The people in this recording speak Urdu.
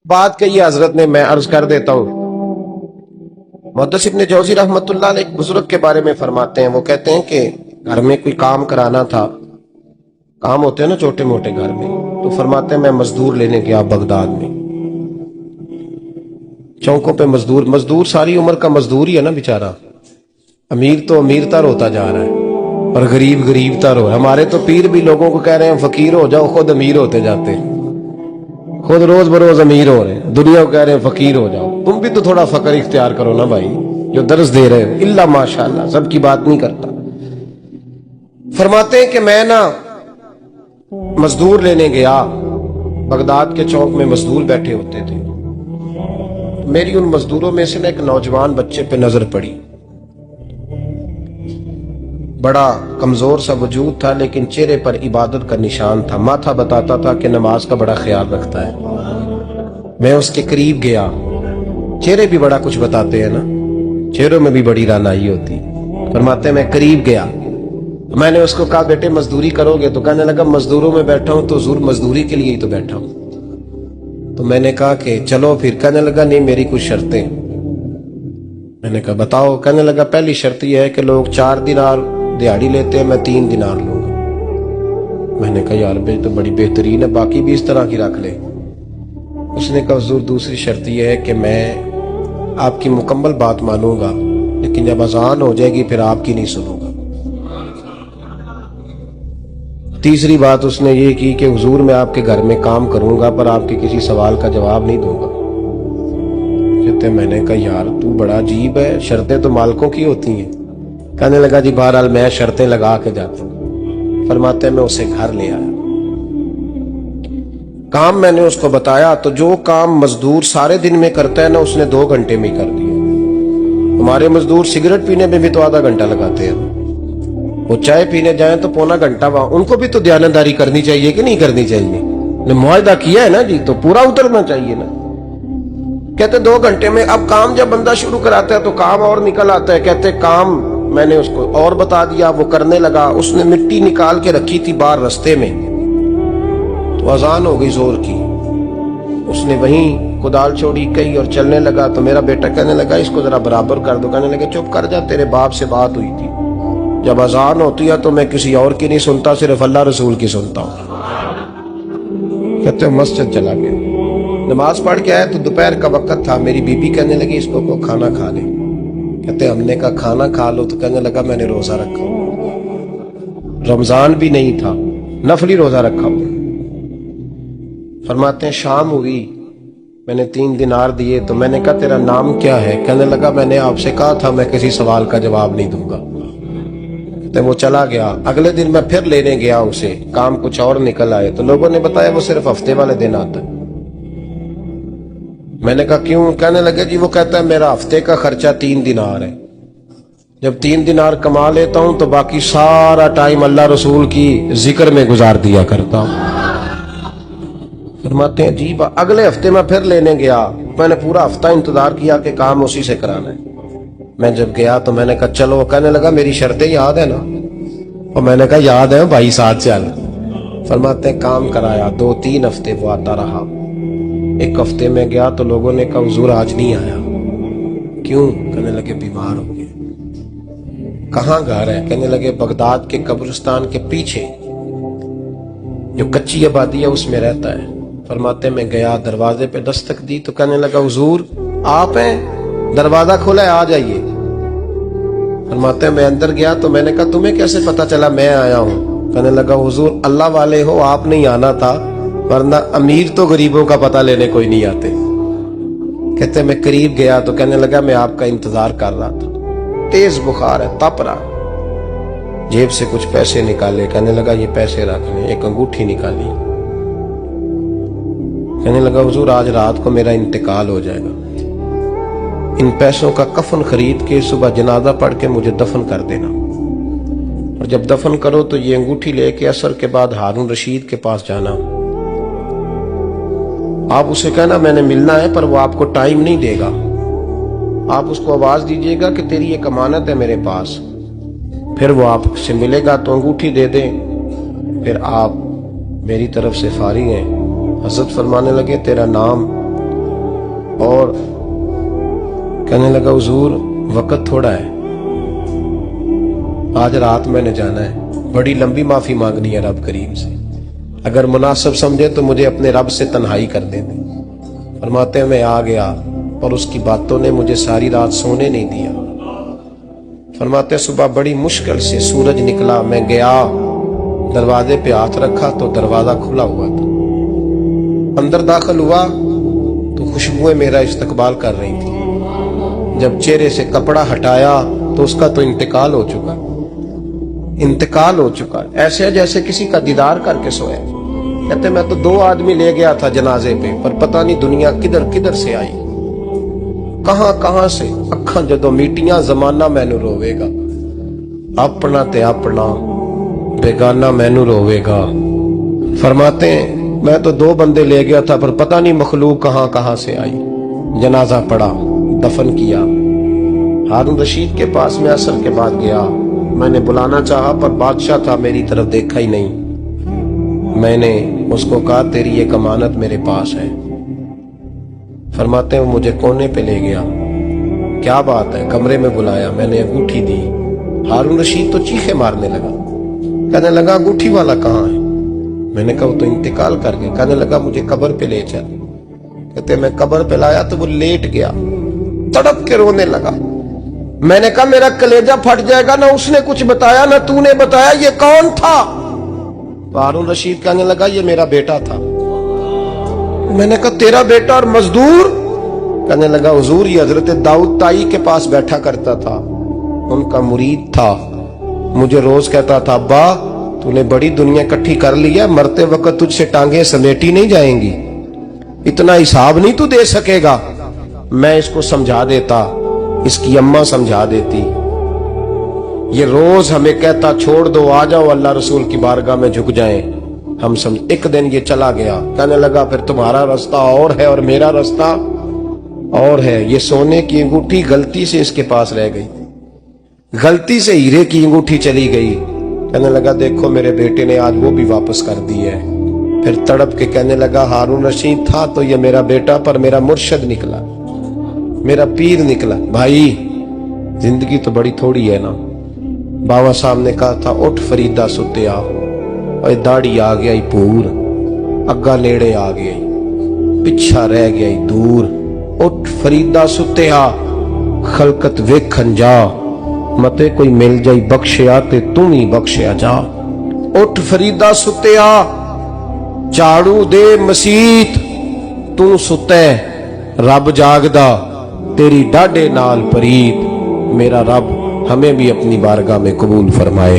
بات کہی ہے حضرت نے، میں عرض کر دیتا ہوں۔ محدث ابن جوزی رحمۃ اللہ علیہ ایک بزرگ کے بارے میں فرماتے ہیں، وہ کہتے ہیں کہ گھر میں کوئی کام کرانا تھا، کام ہوتے ہیں نا چھوٹے موٹے گھر میں، تو فرماتے ہیں میں مزدور لینے گیا بغداد میں، چوکوں پہ مزدور ساری عمر کا مزدور ہی ہے نا بیچارہ، امیر تو امیر تر ہوتا جا رہا ہے اور غریب غریب تر ہو۔ ہمارے تو پیر بھی لوگوں کو کہہ رہے ہیں فقیر ہو جاؤ، خود امیر ہوتے جاتے ہیں، خود روز بروز امیر ہو رہے ہیں، دنیا کو کہہ رہے ہیں فقیر ہو جاؤ۔ تم بھی تو تھوڑا فقر اختیار کرو نا بھائی، جو درس دے رہے ہو۔ الا ماشاءاللہ، سب کی بات نہیں کرتا۔ فرماتے ہیں کہ میں نا مزدور لینے گیا، بغداد کے چوک میں مزدور بیٹھے ہوتے تھے، میری ان مزدوروں میں سے نا ایک نوجوان بچے پہ نظر پڑی، بڑا کمزور سا وجود تھا لیکن چہرے پر عبادت کا نشان تھا، ماتھا بتاتا تھا کہ نماز کا بڑا خیال رکھتا ہے۔ میں اس کے قریب گیا، چہرے بھی بڑا کچھ بتاتے ہیں نا، چہروں میں بھی بڑی رانائی ہوتی۔ فرماتے ہیں میں قریب گیا، میں نے اس کو کہا بیٹے مزدوری کرو گے؟ تو کہنے لگا مزدوروں میں بیٹھا ہوں تو حضور مزدوری کے لیے ہی تو بیٹھا ہوں۔ تو میں نے کہا کہ چلو پھر۔ کہنے لگا نہیں میری کچھ شرطیں۔ میں نے کہا بتاؤ؟ کہنے لگا پہلی شرط یہ ہے کہ لوگ 4 دینار دیہاڑی لیتے ہیں، میں 3 دینار لوں گا۔ میں نے کہا یار بھائی تو بڑی بہترین ہے، باقی بھی اس طرح کی رکھ لے۔ اس نے کہا حضور دوسری شرط یہ ہے کہ میں آپ کی مکمل بات مانوں گا لیکن جب اذان ہو جائے گی پھر آپ کی نہیں سنوں گا۔ تیسری بات اس نے یہ کی کہ حضور میں آپ کے گھر میں کام کروں گا پر آپ کے کسی سوال کا جواب نہیں دوں گا۔ کہتے میں نے کہا یار تو بڑا عجیب ہے، شرطیں تو مالکوں کی ہوتی ہیں۔ کہنے لگا جی بہرحال میں شرطیں لگا کے جاتا ہوں۔ فرماتے ہیں میں اسے گھر لے آیا، کام میں نے اس کو بتایا تو جو کام مزدور سارے دن میں کرتا ہے نا اس نے 2 گھنٹے میں کر دیا۔ ہمارے مزدور سگریٹ پینے میں بھی تو آدھا گھنٹہ لگاتے ہیں، وہ چائے پینے جائیں تو پونا گھنٹہ وہاں۔ ان کو بھی تو دیانتداری کرنی چاہیے کہ نہیں کرنی چاہیے؟ نے معاہدہ کیا ہے نا جی تو پورا اترنا چاہیے نا۔ کہتے 2 گھنٹے میں۔ اب کام جب بندہ شروع کراتا ہے تو کام اور نکل آتا ہے۔ کہتے کام میں نے اس کو اور بتا دیا، وہ کرنے لگا۔ اس نے مٹی نکال کے رکھی تھی باہر رستے میں، تو اذان ہو گئی زور کی، اس نے وہیں کدال چھوڑی کئی اور چلنے لگا۔ تو میرا بیٹا کہنے لگا اس کو ذرا برابر کر دو۔ کہنے لگا چپ کر جا، تیرے باپ سے بات ہوئی تھی، جب اذان ہوتی ہے تو میں کسی اور کی نہیں سنتا، صرف اللہ رسول کی سنتا ہوں۔ کہتے مسجد چلا گیا، نماز پڑھ کے آیا تو دوپہر کا وقت تھا۔ میری بی بی کہنے لگی اس کو کھانا کھا لے۔ کہتے ہم نے کہا کھانا کھا لو، تو کہنے لگا میں نے روزہ رکھا ہوں، رمضان بھی نہیں تھا، نفلی روزہ رکھا ہوں۔ فرماتے ہیں شام ہوئی، میں نے 3 دینار دیے تو میں نے کہا تیرا نام کیا ہے؟ کہنے لگا میں نے آپ سے کہا تھا میں کسی سوال کا جواب نہیں دوں گا۔ وہ چلا گیا۔ اگلے دن میں پھر لینے گیا اسے، کام کچھ اور نکل آئے تو لوگوں نے بتایا وہ صرف ہفتے والے دن آتا ہے۔ میں نے کہا کیوں؟ کہنے لگے جی وہ کہتا ہے میرا ہفتے کا خرچہ 3 دینار ہے، جب 3 دینار کما لیتا ہوں تو باقی سارا ٹائم اللہ رسول کی ذکر میں گزار دیا کرتا ہوں۔ فرماتے ہیں عجیب۔ اگلے ہفتے میں پھر لینے گیا، میں نے پورا ہفتہ انتظار کیا کہ کام اسی سے کرانا ہے۔ میں جب گیا تو میں نے کہا چلو، کہنے لگا میری شرطیں یاد ہے نا؟ اور میں نے کہا یاد ہے بھائی، ساتھ چل۔ فرماتے ہیں کام کرایا، 2-3 ہفتے وہ آتا رہا۔ ایک ہفتے میں گیا تو لوگوں نے کہا حضور آج نہیں آیا، کیوں؟ کہنے لگے بیمار ہو گئے۔ کہاں گھر ہے؟ کہنے لگے بغداد کے قبرستان کے پیچھے جو کچی آبادی ہے اس میں رہتا ہے۔ فرماتے میں گیا، دروازے پہ دستک دی تو کہنے لگا حضور آپ ہیں؟ دروازہ کھولا ہے، آ جائیے۔ فرماتے ہیں میں اندر گیا تو میں نے کہا تمہیں کیسے پتا چلا میں آیا ہوں؟ کہنے لگا حضور اللہ والے ہو، آپ نہیں آنا تھا، ورنہ امیر تو غریبوں کا پتہ لینے کوئی نہیں آتے۔ کہتے میں قریب گیا تو کہنے لگا میں آپ کا انتظار کر رہا تھا، تیز بخار ہے، تپ رہا۔ جیب سے کچھ پیسے نکالے، کہنے لگا یہ پیسے رکھ لیں۔ ایک انگوٹھی نکالی، کہنے لگا حضور آج رات کو میرا انتقال ہو جائے گا، ان پیسوں کا کفن خرید کے صبح جنازہ پڑھ کے مجھے دفن کر دینا، اور جب دفن کرو تو یہ انگوٹھی لے کے عصر کے بعد ہارون رشید کے پاس جانا، آپ اسے کہنا میں نے ملنا ہے پر وہ آپ کو ٹائم نہیں دے گا، آپ اس کو آواز دیجئے گا کہ تیری ایک امانت ہے میرے پاس، پھر وہ آپ سے ملے گا تو انگوٹھی دے دیں، پھر آپ میری طرف سے فارغ ہیں۔ حضرت فرمانے لگے تیرا نام اور کہنے لگا حضور وقت تھوڑا ہے، آج رات میں نے جانا ہے، بڑی لمبی معافی مانگنی ہے رب کریم سے، اگر مناسب سمجھے تو مجھے اپنے رب سے تنہائی کر دے دیں۔ فرماتے ہیں میں آ گیا اور اس کی باتوں نے مجھے ساری رات سونے نہیں دیا۔ فرماتے ہیں صبح بڑی مشکل سے سورج نکلا، میں گیا دروازے پہ ہاتھ رکھا تو دروازہ کھلا ہوا تھا، اندر داخل ہوا تو خوشبوئیں میرا استقبال کر رہی تھی۔ جب چہرے سے کپڑا ہٹایا تو اس کا تو انتقال ہو چکا، ایسے جیسے کسی کا دیدار کر کے سویا۔ کہتے میں تو 2 آدمی لے گیا تھا جنازے پہ، پر پتہ نہیں دنیا کدھر سے آئی، کہاں سے اکھاں جدو میٹیاں زمانہ مینو روے گا، اپنا تے اپنا بیگانہ مینو روے گا۔ فرماتے ہیں میں تو 2 بندے لے گیا تھا پر پتہ نہیں مخلوق کہاں سے آئی۔ جنازہ پڑا، دفن کیا۔ ہارون رشید کے پاس میں عصر کے بعد گیا، میں نے بلانا چاہا پر بادشاہ تھا، میری طرف دیکھا ہی نہیں۔ میں نے اس کو کہا تیری ایک امانت میرے پاس ہے۔ فرماتے ہیں وہ مجھے کونے پہ لے گیا، کیا بات ہے، کمرے میں بلایا، میں نے انگوٹھی دی۔ ہارون رشید تو چیخے مارنے لگا، کہنے لگا انگوٹھی والا کہاں ہے؟ میں نے کہا وہ تو انتقال کر گیا۔ کہنے لگا مجھے قبر پہ لے چل۔ کہتے میں قبر پہ لایا تو وہ لیٹ گیا، تڑپ کے رونے لگا۔ میں نے کہا میرا کلیجہ پھٹ جائے گا، نہ اس نے کچھ بتایا نہ تو نے بتایا، یہ کون تھا؟ تو ہارون رشید کہنے لگا یہ میرا بیٹا تھا۔ میں نے کہا تیرا بیٹا اور مزدور؟ کہنے لگا حضور یہ حضرت داؤد تائی کے پاس بیٹھا کرتا تھا، ان کا مرید تھا، مجھے روز کہتا تھا ابا تو نے بڑی دنیا اکٹھی کر لی ہے، مرتے وقت تجھ سے ٹانگیں سمیٹی نہیں جائیں گی، اتنا حساب نہیں تو دے سکے گا۔ میں اس کو سمجھا دیتا، اس کی اماں سمجھا دیتی، یہ روز ہمیں کہتا چھوڑ دو آ جاؤ اللہ رسول کی بارگاہ میں جھک جائیں، ہم سمجھ۔ ایک دن یہ چلا گیا، کہنے لگا پھر تمہارا رستہ اور ہے اور میرا رستہ اور ہے۔ یہ سونے کی انگوٹھی غلطی سے اس کے پاس رہ گئی، غلطی سے ہیرے کی انگوٹھی چلی گئی۔ کہنے لگا دیکھو میرے بیٹے نے آج وہ بھی واپس کر دی ہے۔ پھر تڑپ کے کہنے لگا ہارون رشید تھا تو یہ میرا بیٹا، پر میرا مرشد نکلا، میرا پیر نکلا۔ بھائی زندگی تو بڑی تھوڑی ہے نا۔ بابا صاحب نے کہا تھا اٹھ فریدہ ستیا، اور داڑھی آ گیا پور، اگا لیڑے آ گیا پچھا رہ گیا دور۔ اٹھ فریدہ ستیا خلقت ویکھن جا، متے کوئی مل جائی بخشیا تے تم ہی بخشیا جا۔ اٹھ فریدہ ستیا جھاڑو دے مسیت، تو ستے رب جاگدا تیری ڈاڈے نال پرید۔ میرا رب ہمیں بھی اپنی بارگاہ میں قبول فرمائے۔